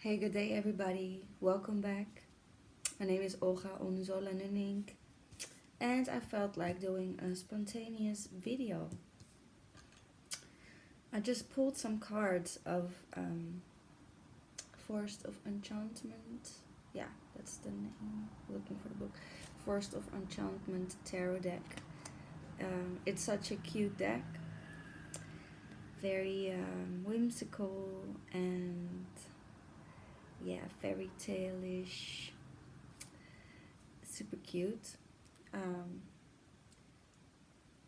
Hey, good day, everybody. Welcome back. My name is Olga Onzolanening, and I felt like doing a spontaneous video. I just pulled some cards of Forest of Enchantment. Yeah, that's the name. Looking for the book. Forest of Enchantment Tarot deck. It's such a cute deck. Very whimsical and yeah, fairy tale-ish. Super cute. Um,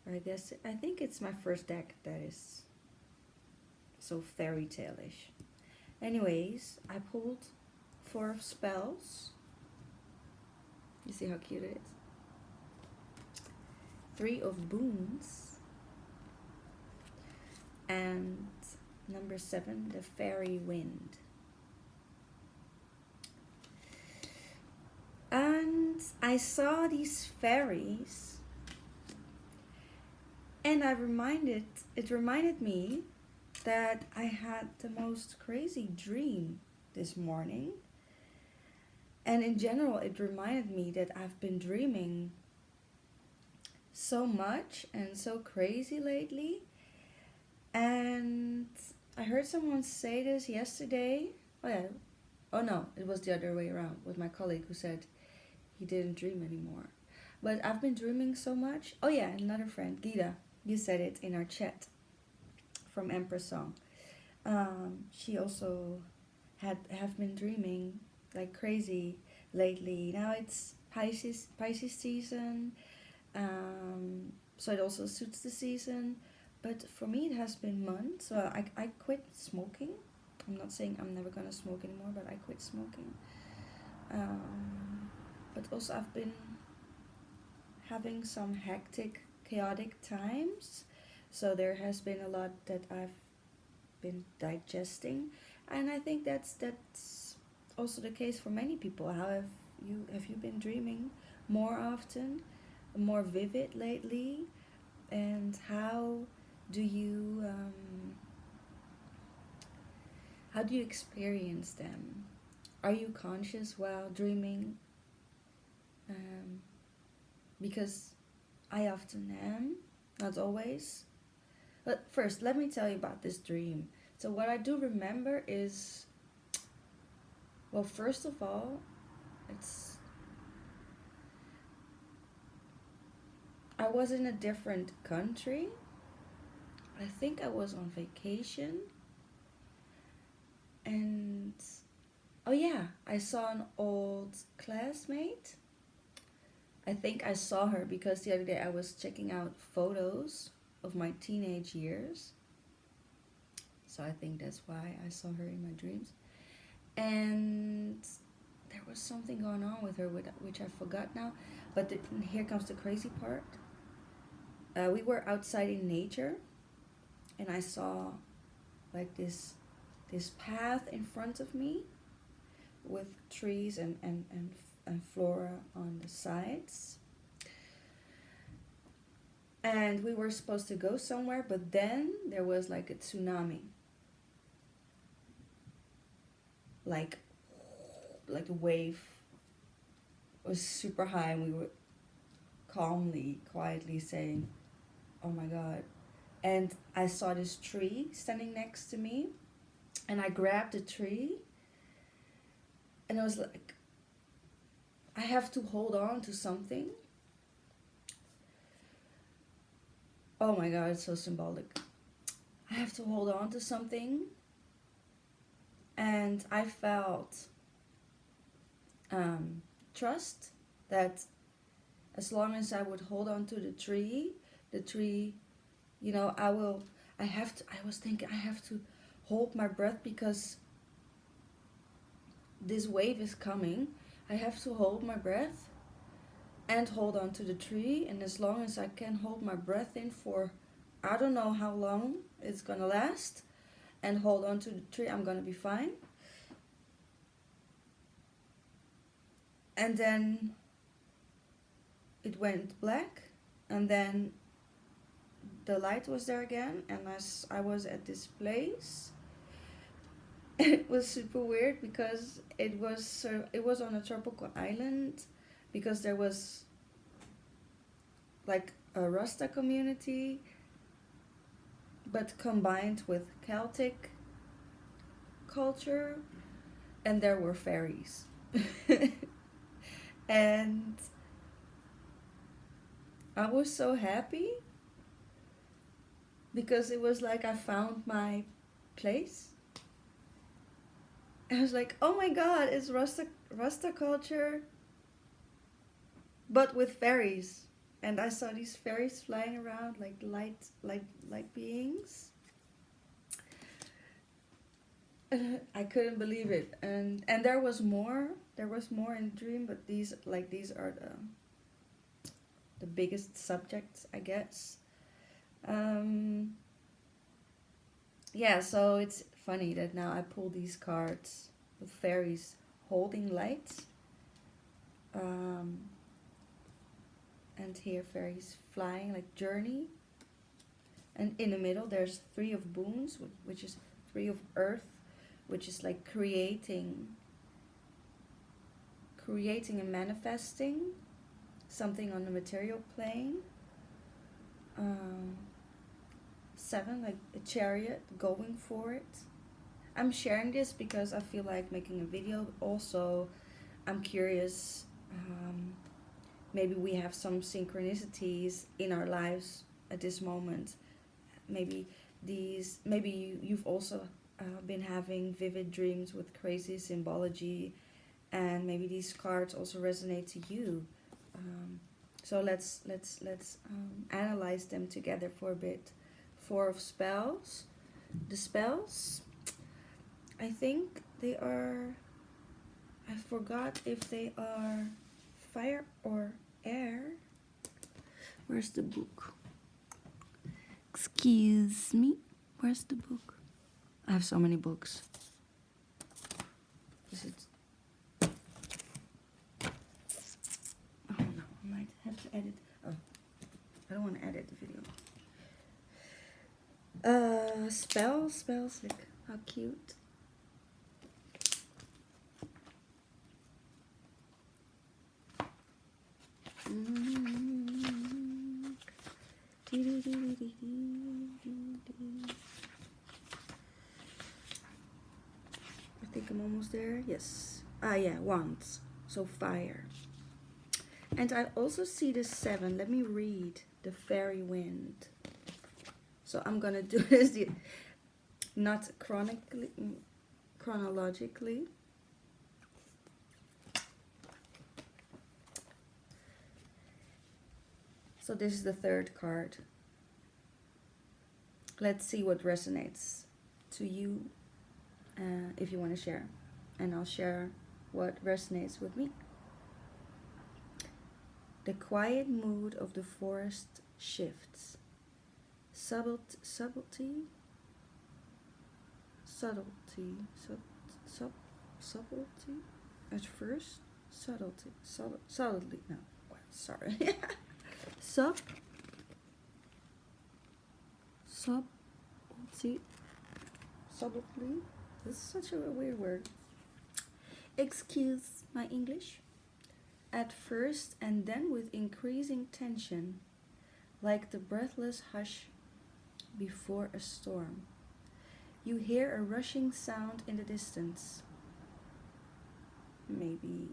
I think it's my first deck that is so fairy tale-ish. Anyways, I pulled 4 spells. You see how cute it is? 3 of boons. And number 7, the fairy wind. And I saw these fairies, and it reminded me that I had the most crazy dream this morning. And in general, it reminded me that I've been dreaming so much and so crazy lately. And I heard someone say this yesterday. Oh yeah. Oh no, it was the other way around with my colleague who said he didn't dream anymore. But I've been dreaming so much. Oh yeah, another friend, Gita. You said it in our chat from Empress Song. She also have been dreaming like crazy lately. Now it's Pisces season, so it also suits the season. But for me, it has been months. So I quit smoking. I'm not saying I'm never gonna smoke anymore, but I quit smoking. But also I've been having some hectic, chaotic times. So there has been a lot that I've been digesting, and I think that's also the case for many people. How have you been dreaming more often, more vivid lately, and do you how do you experience them? Are you conscious while dreaming? Um, because I often am, not always. But first, let me tell you about this dream. So, what I do remember is, well, first of all, it's I was in a different country. I think I was on vacation. And, oh yeah, I saw an old classmate. I think I saw her because the other day I was checking out photos of my teenage years. So I think that's why I saw her in my dreams. And there was something going on with her, which I forgot now. But here comes the crazy part. We were outside in nature, and I saw like this path in front of me with trees and flora on the sides. And we were supposed to go somewhere, but then there was like a tsunami. Like the wave was super high, and we were quietly saying, "Oh my God." And I saw this tree standing next to me, and I grabbed the tree, and I was like, I have to hold on to something. Oh my God, it's so symbolic. I have to hold on to something. And I felt trust that as long as I would hold on to the tree, I was thinking I have to hold my breath because this wave is coming. I have to hold my breath and hold on to the tree, and as long as I can hold my breath in for I don't know how long it's gonna last, and hold on to the tree, I'm gonna be fine. And then it went black, and then the light was there again, and as I was at this place, It was super weird because it was on a tropical island, because there was like a Rasta community, but combined with Celtic culture, and there were fairies. And I was so happy because it was like I found my place. I was like, oh my god, it's Rasta culture, but with fairies. And I saw these fairies flying around like light beings. I couldn't believe it, and there was more. There was more in Dream, but these are the biggest subjects, I guess. Um, yeah, so it's funny that now I pull these cards with fairies holding lights, um, and here fairies flying like journey, and in the middle there's three of boons, which is three of earth, which is like creating and manifesting something on the material plane. um, Seven, like a chariot going for it. I'm sharing this because I feel like making a video. Also, I'm curious, maybe we have some synchronicities in our lives at this moment. Maybe you've also been having vivid dreams with crazy symbology, and maybe these cards also resonate to you. So let's analyze them together for a bit. Four of spells. The spells, I think they are, I forgot if they are fire or air. Where's the book? Excuse me. Where's the book? I have so many books. Is it? Oh no, I might have to edit. Oh, I don't want to edit the video. Spells, like, how cute. I think I'm almost there. Yes. Yeah, wands. So fire. And I also see the 7. Let me read the fairy wind. So I'm gonna do this not chronologically. So this is the third card. Let's see what resonates to you, if you want to share. And I'll share what resonates with me. The quiet mood of the forest shifts. Subtlety at first. Subtly, no, sorry. Subtlety. This is such a weird word. Excuse my English. At first, and then with increasing tension, like the breathless hush before a storm. You hear a rushing sound in the distance. Maybe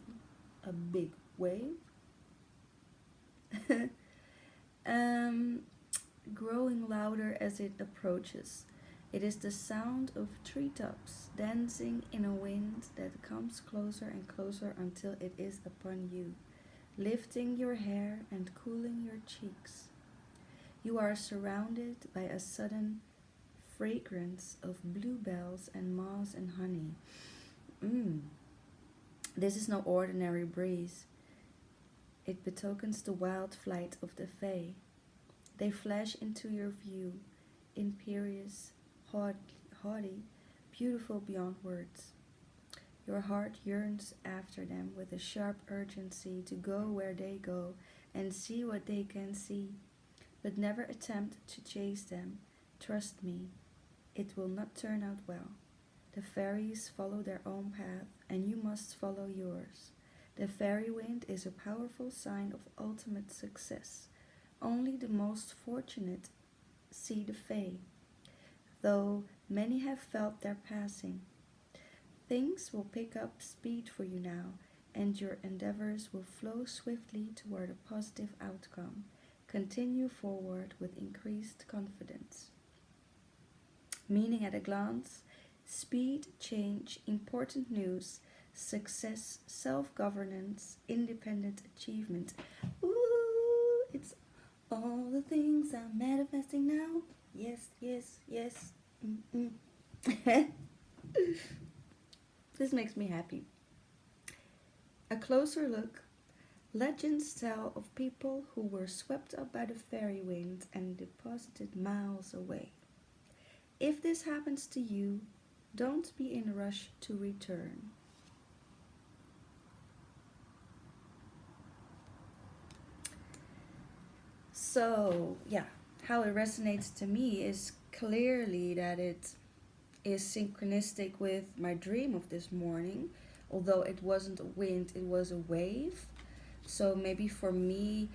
a big wave. Growing louder as it approaches. It is the sound of treetops dancing in a wind that comes closer and closer until it is upon you, lifting your hair and cooling your cheeks. You are surrounded by a sudden fragrance of bluebells and moss and honey. This is no ordinary breeze. It betokens the wild flight of the fae. They flash into your view, imperious, haughty, beautiful beyond words. Your heart yearns after them with a sharp urgency to go where they go and see what they can see, but never attempt to chase them. Trust me, it will not turn out well. The fairies follow their own path, and you must follow yours. The fairy wind is a powerful sign of ultimate success. Only the most fortunate see the fae, though many have felt their passing. Things will pick up speed for you now, and your endeavors will flow swiftly toward a positive outcome. Continue forward with increased confidence. Meaning at a glance: speed, change, important news, success, self-governance, independent achievement. Ooh, it's all the things I'm manifesting now. Yes, yes, yes. This makes me happy. A closer look. Legends tell of people who were swept up by the fairy wind and deposited miles away. If this happens to you, don't be in a rush to return. So, yeah, how it resonates to me is clearly that it is synchronistic with my dream of this morning. Although it wasn't a wind, it was a wave. So maybe for me,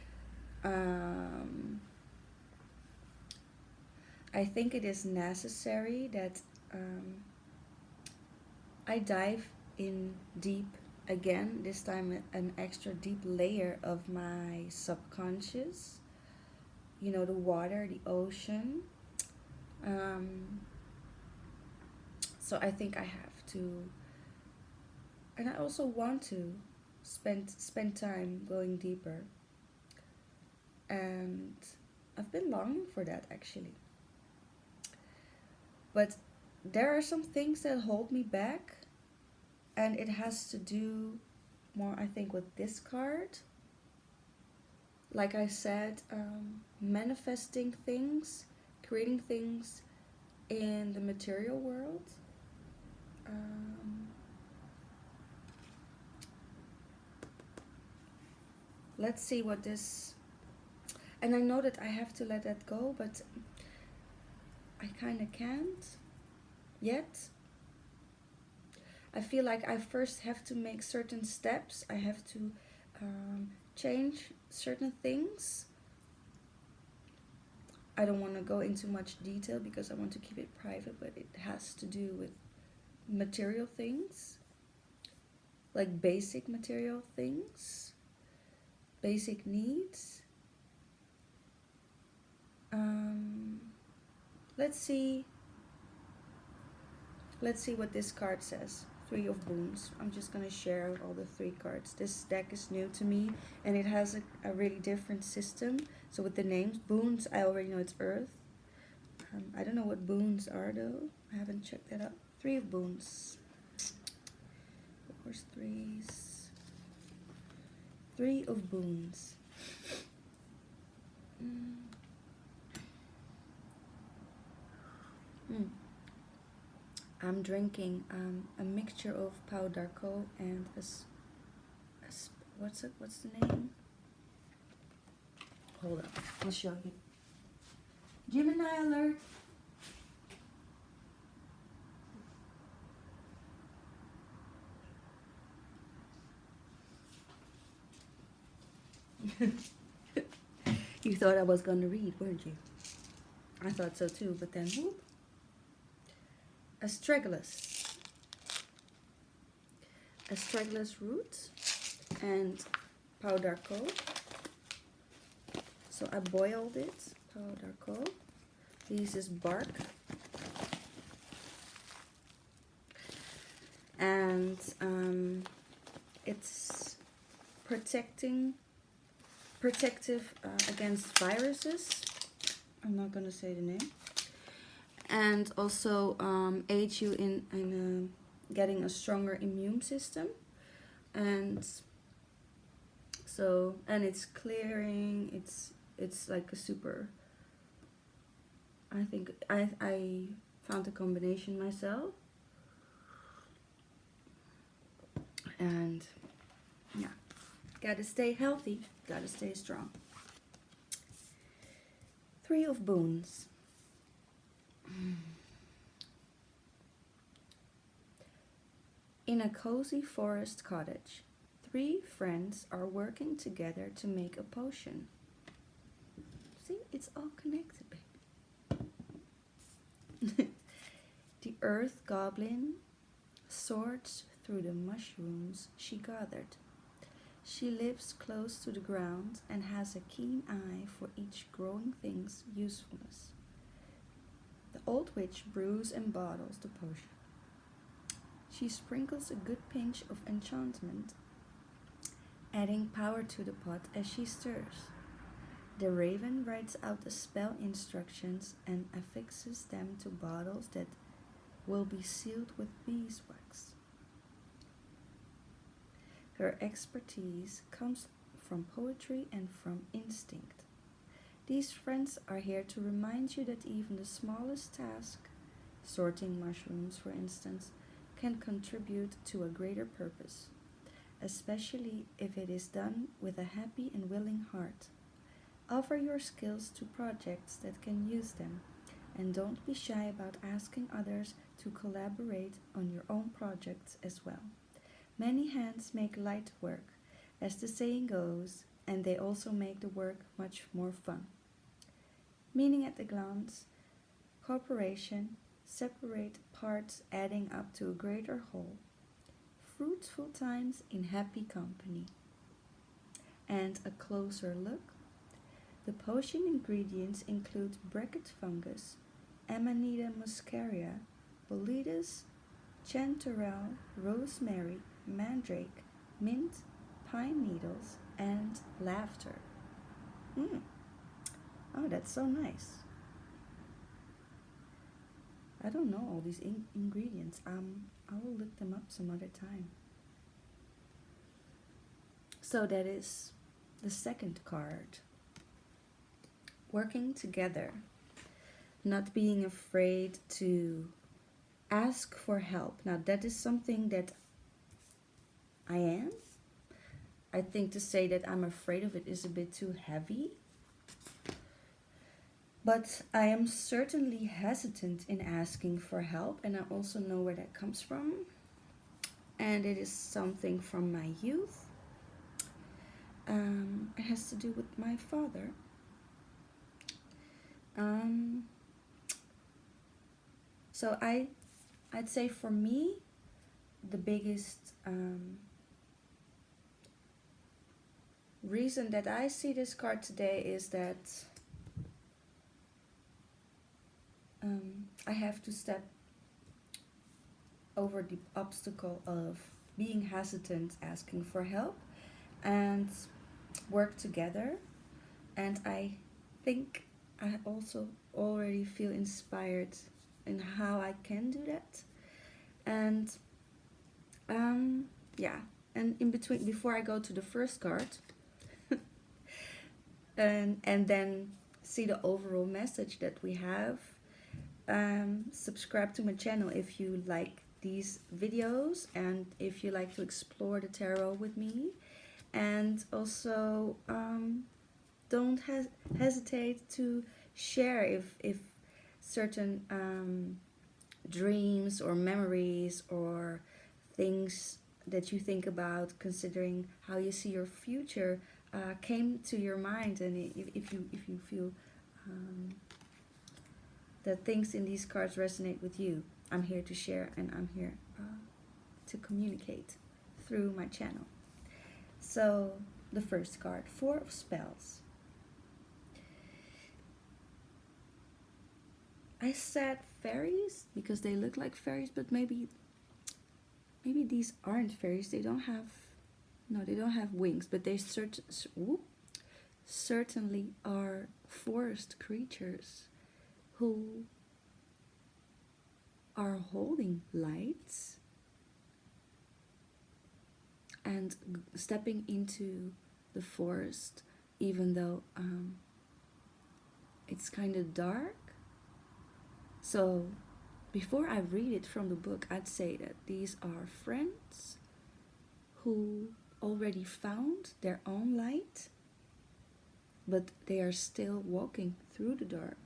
I think it is necessary that I dive in deep again, this time an extra deep layer of my subconscious. You know, the water, the ocean. So I think I have to, and I also want to spend time going deeper. And I've been longing for that actually. But there are some things that hold me back, and it has to do more, I think, with this card. Like I said, manifesting things, creating things in the material world. Let's see what this, and I know that I have to let that go, but I kind of can't yet. I feel like I first have to make certain steps. I have to change certain things. I don't want to go into much detail because I want to keep it private, but it has to do with material things, like basic material things, basic needs. Let's see what this card says. Three of Boons. I'm just gonna share all the three cards. This deck is new to me, and it has a really different system. So with the names, Boons, I already know it's Earth. I don't know what Boons are though. I haven't checked that out. Three of Boons. Where's threes? Three of Boons. I'm drinking a mixture of Pau d'Arco and what's the name? Hold up, I'll show you. Gemini alert. You thought I was going to read, weren't you? I thought so too, but then whoop. Astragalus root and Pau d'Arco. So I boiled it, Pau d'Arco. This is bark. And it's protective against viruses. I'm not gonna say the name. And also aid you in getting a stronger immune system. And so, and it's clearing. It's like a super. I think I found a combination myself. And yeah, gotta stay healthy, gotta stay strong. Three of Boons. In a cozy forest cottage, 3 friends are working together to make a potion. See, it's all connected, baby. The earth goblin sorts through the mushrooms she gathered. She lives close to the ground and has a keen eye for each growing thing's usefulness. The old witch brews and bottles the potion. She sprinkles a good pinch of enchantment, adding power to the pot as she stirs. The raven writes out the spell instructions and affixes them to bottles that will be sealed with beeswax. Her expertise comes from poetry and from instinct. These friends are here to remind you that even the smallest task, sorting mushrooms for instance, can contribute to a greater purpose, especially if it is done with a happy and willing heart. Offer your skills to projects that can use them, and don't be shy about asking others to collaborate on your own projects as well. Many hands make light work, as the saying goes, and they also make the work much more fun. Meaning at a glance, cooperation, separate parts adding up to a greater whole. Fruitful times in happy company. And a closer look. The potion ingredients include bracket fungus, Amanita muscaria, Boletus, chanterelle, rosemary, mandrake, mint, pine needles, and laughter. Oh, that's so nice. I don't know all these ingredients. I will look them up some other time. So that is the second card. Working together. Not being afraid to ask for help. Now that is something that I am. I think to say that I'm afraid of it is a bit too heavy. But I am certainly hesitant in asking for help, and I also know where that comes from. And it is something from my youth. It has to do with my father. So I'd say for me, the biggest reason that I see this card today is that I have to step over the obstacle of being hesitant, asking for help, and work together. And I think I also already feel inspired in how I can do that. And yeah, and in between, before I go to the first card, and then see the overall message that we have, subscribe to my channel if you like these videos and if you like to explore the tarot with me. And also don't hesitate to share if certain dreams or memories or things that you think about considering how you see your future came to your mind, and if you feel that things in these cards resonate with you, I'm here to share, and I'm here to communicate through my channel. So the first card, 4 of Spells. I said fairies because they look like fairies, but maybe these aren't fairies. They don't have wings, but they certainly are forest creatures who are holding lights and stepping into the forest, even though it's kind of dark. So before I read it from the book, I'd say that these are friends who already found their own light, but they are still walking through the dark.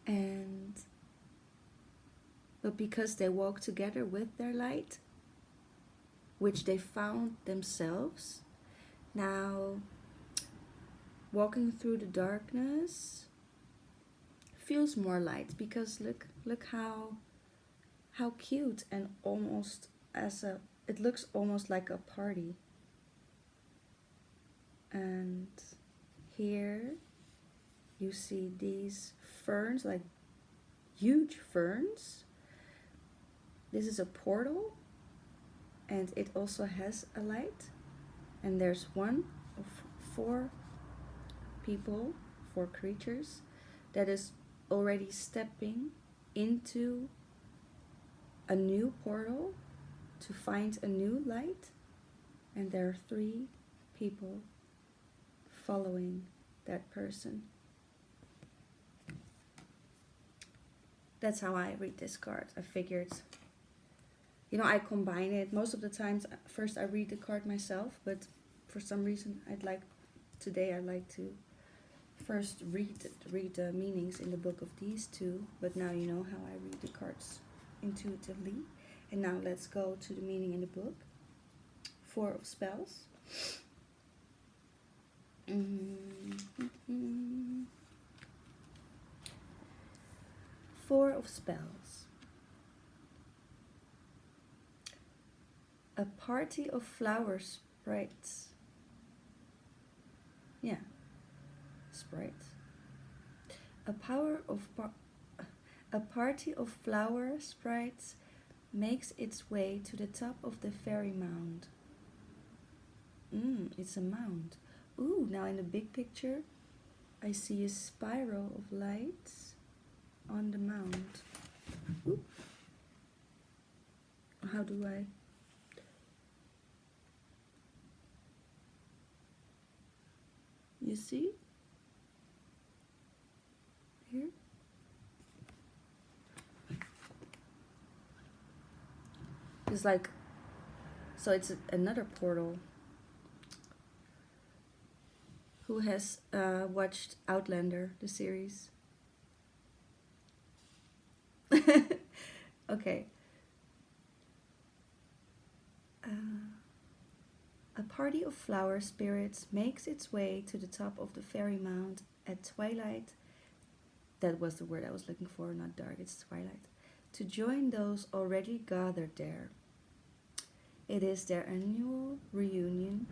And but because they walk together with their light, which they found themselves. Now, walking through the darkness feels more light, because look how cute, and almost as a, it looks almost like a party. And here you see these ferns, like huge ferns. This is a portal, and it also has a light. And there's one of 4 people, 4 creatures, that is already stepping into a new portal to find a new light. And there are 3 people following that person. That's how I read this card. I figured, I combine it. Most of the times, first I read the card myself, but for some reason today I'd like to first read the meanings in the book of these 2, but now you know how I read the cards intuitively. And now let's go to the meaning in the book. 4 of Spells. Mm-hmm. 4 of Spells. A party of flower sprites. Yeah, sprites. A party of flower sprites makes its way to the top of the fairy mound. It's a mound. Ooh, now in the big picture, I see a spiral of lights on the mound. Ooh. How do I... You see? Here? It's like... So it's another portal. Who has watched Outlander, the series? Okay. A party of flower spirits makes its way to the top of the fairy mound at twilight. That was the word I was looking for, not dark, it's twilight. To join those already gathered there. It is their annual reunion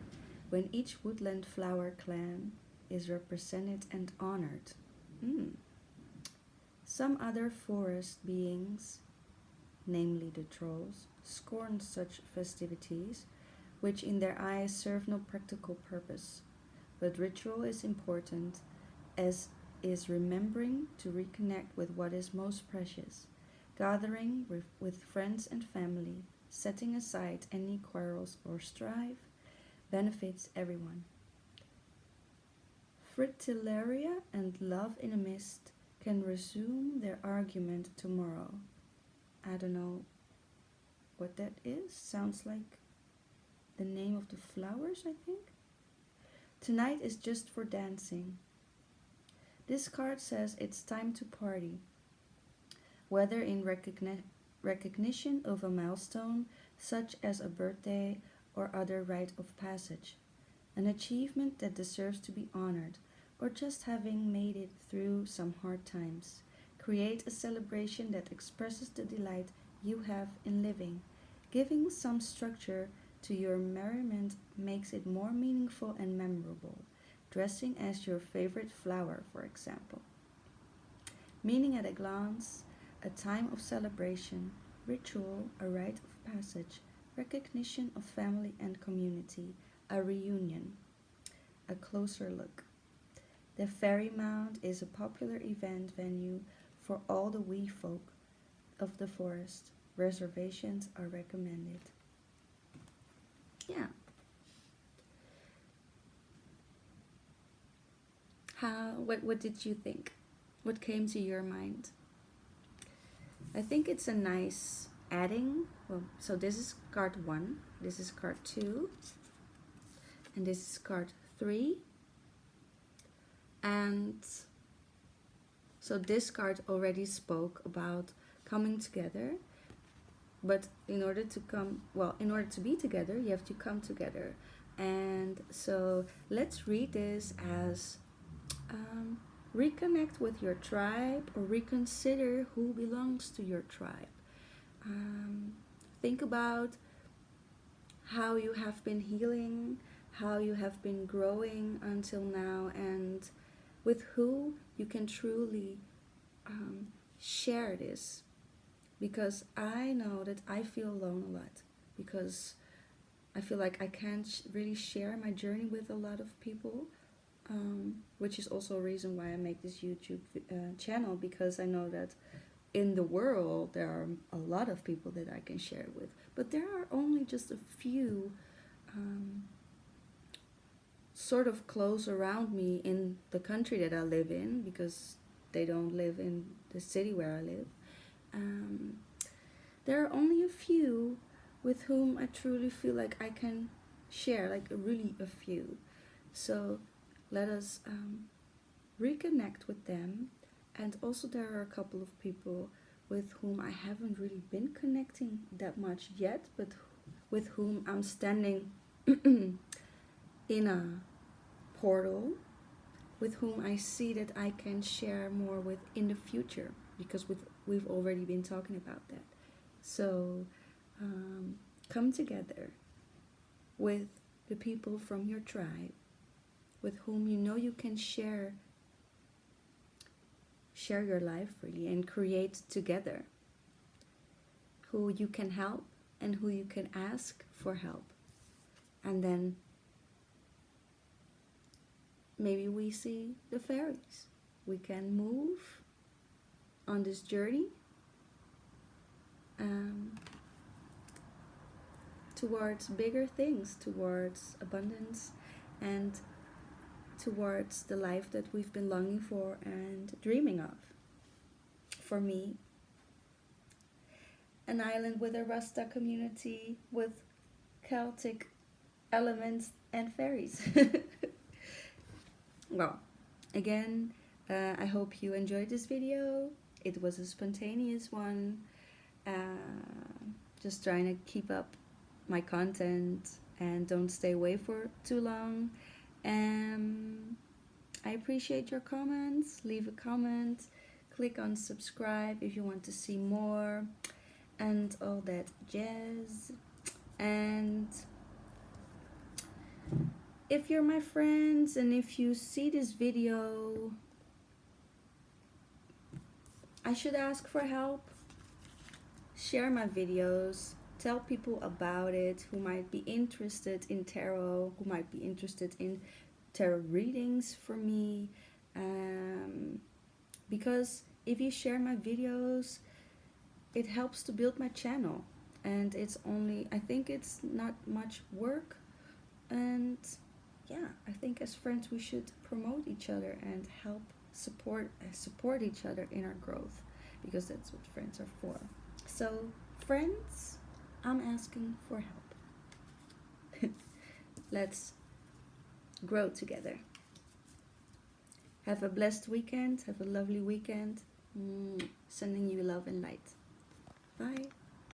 when each woodland flower clan is represented and honored. Some other forest beings, namely the trolls, scorn such festivities, which in their eyes serve no practical purpose. But ritual is important, as is remembering to reconnect with what is most precious, gathering with friends and family, setting aside any quarrels or strife, benefits everyone. Fritillaria and Love in a Mist can resume their argument tomorrow. I don't know what that is. Sounds like the name of the flowers, I think. Tonight is just for dancing. This card says it's time to party, whether in recognition of a milestone, such as a birthday or other rite of passage, an achievement that deserves to be honored, or just having made it through some hard times. Create a celebration that expresses the delight you have in living. Giving some structure to your merriment makes it more meaningful and memorable. Dressing as your favorite flower, for example. Meaning at a glance, a time of celebration, ritual, a rite of passage, recognition of family and community, a reunion. A closer look. The Fairy Mound is a popular event venue for all the wee folk of the forest. Reservations are recommended. Yeah. What did you think? What came to your mind? I think it's a nice adding. Well, so this is card 1, this is card 2, and this is card 3. And so this card already spoke about coming together. But in order to be together, you have to come together. And so let's read this as reconnect with your tribe, or reconsider who belongs to your tribe. Think about how you have been healing, how you have been growing until now, and with who you can truly share this. Because I know that I feel alone a lot, because I feel like I can't really share my journey with a lot of people, which is also a reason why I make this YouTube channel, because I know that in the world there are a lot of people that I can share with, but there are only just a few sort of close around me in the country that I live in, because they don't live in the city where I live. There are only a few with whom I truly feel like I can share, like really a few. So let us reconnect with them. And also there are a couple of people with whom I haven't really been connecting that much yet, but with whom I'm standing in a portal, with whom I see that I can share more with in the future, because we've already been talking about that. So come together with the people from your tribe, with whom you know you can share your life really, and create together, who you can help and who you can ask for help. And then maybe we see the fairies. We can move on this journey towards bigger things, towards abundance, and towards the life that we've been longing for and dreaming of. For me, an island with a Rasta community with Celtic elements and fairies. Well, again, I hope you enjoyed this video. It was a spontaneous one. Just trying to keep up my content and don't stay away for too long. I appreciate your comments. Leave a comment. Click on subscribe if you want to see more and all that jazz. And if you're my friends and if you see this video, I should ask for help. Share my videos. Tell people about it who might be interested in tarot, who might be interested in tarot readings for me. Because if you share my videos, it helps to build my channel. And I think it's not much work. And yeah, I think as friends we should promote each other and help support each other in our growth, because that's what friends are for. So friends, I'm asking for help. Let's grow together. Have a blessed weekend. Have a lovely weekend. Sending you love and light. Bye.